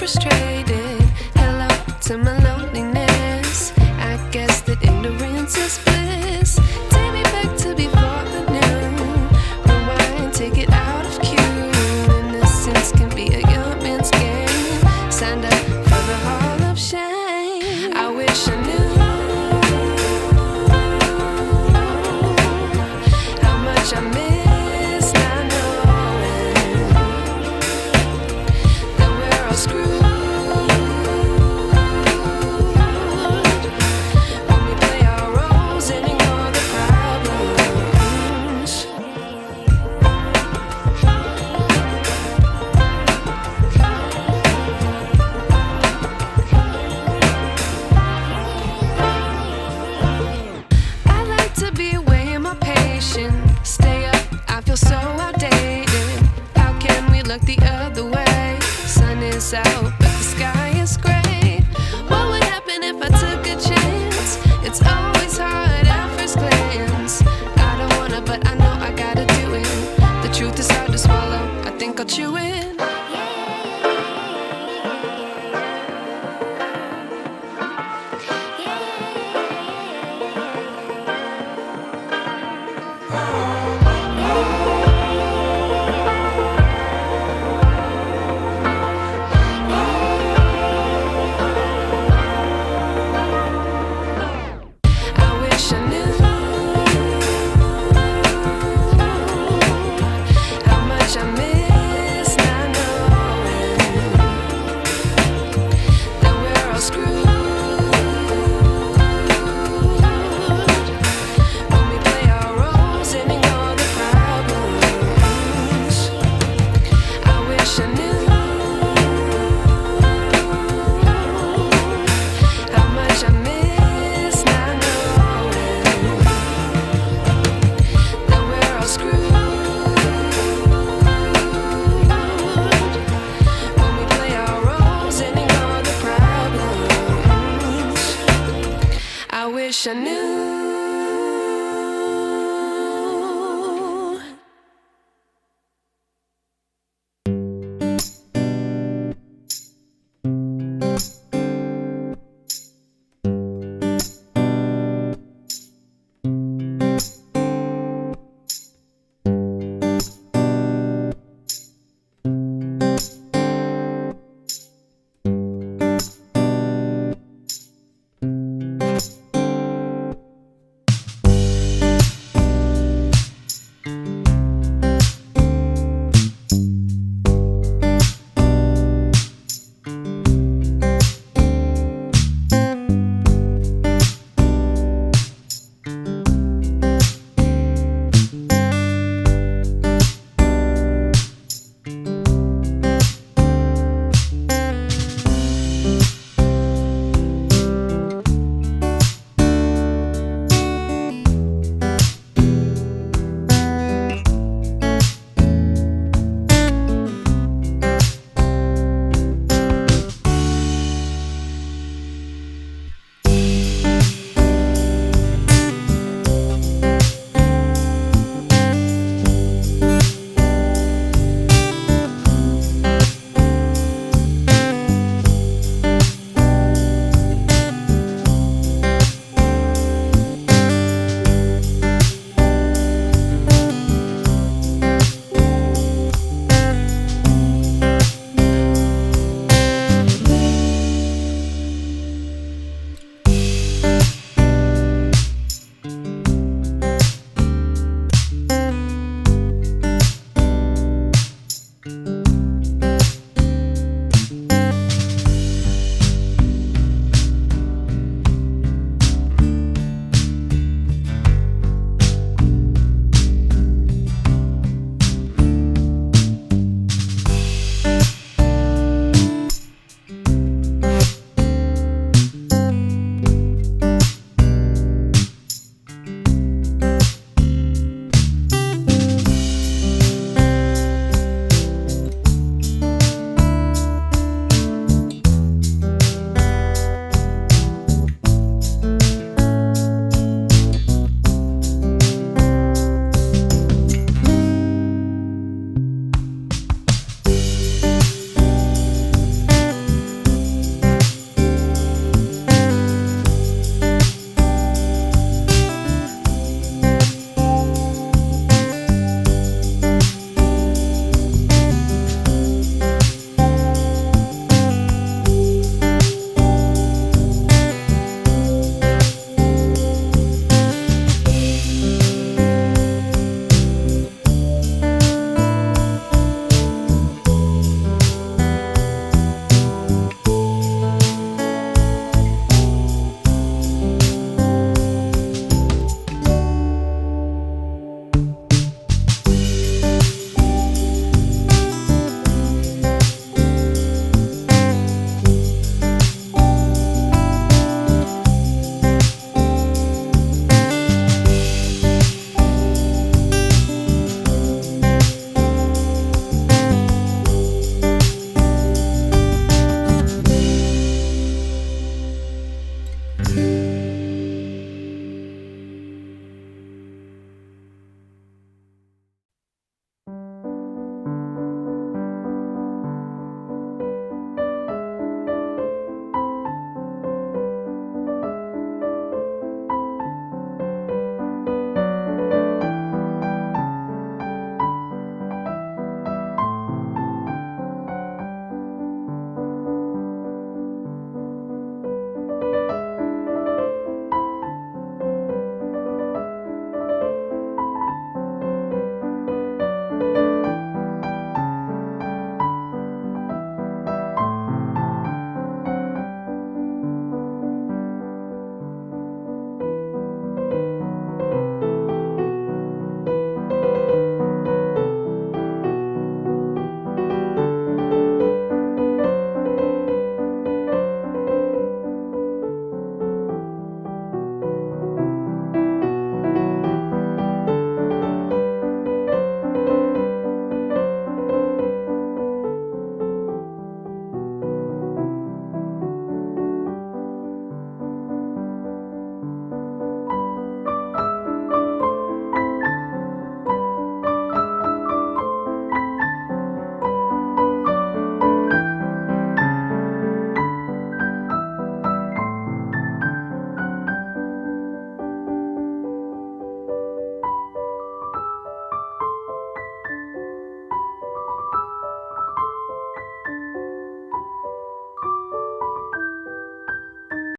frustrated. Hello to my loneliness. I guess that ignorance is bliss. Take me back to before the new. Rewind, take it out of cue. Innocence can be a young man's game. Signed up for the hall of shame. I wish I knew how much I miss not knowing that we're all screwed when we play our roles and ignore the problems. I like to be away in my patience. Stay up, I feel so outdated. How can we look the other way? Sun is out, but the sky is gray. What would happen if I took a chance? It's always hard at first glance. I don't wanna, but I know I gotta do it. The truth is hard to swallow, I think I'll chew it. I wish I knew how much I miss not knowing that we're all screwed when we play our roles and ignore the problems. I wish I knew how much I miss not knowing that we're all screwed when we play our roles and ignore the problems. I wish I knew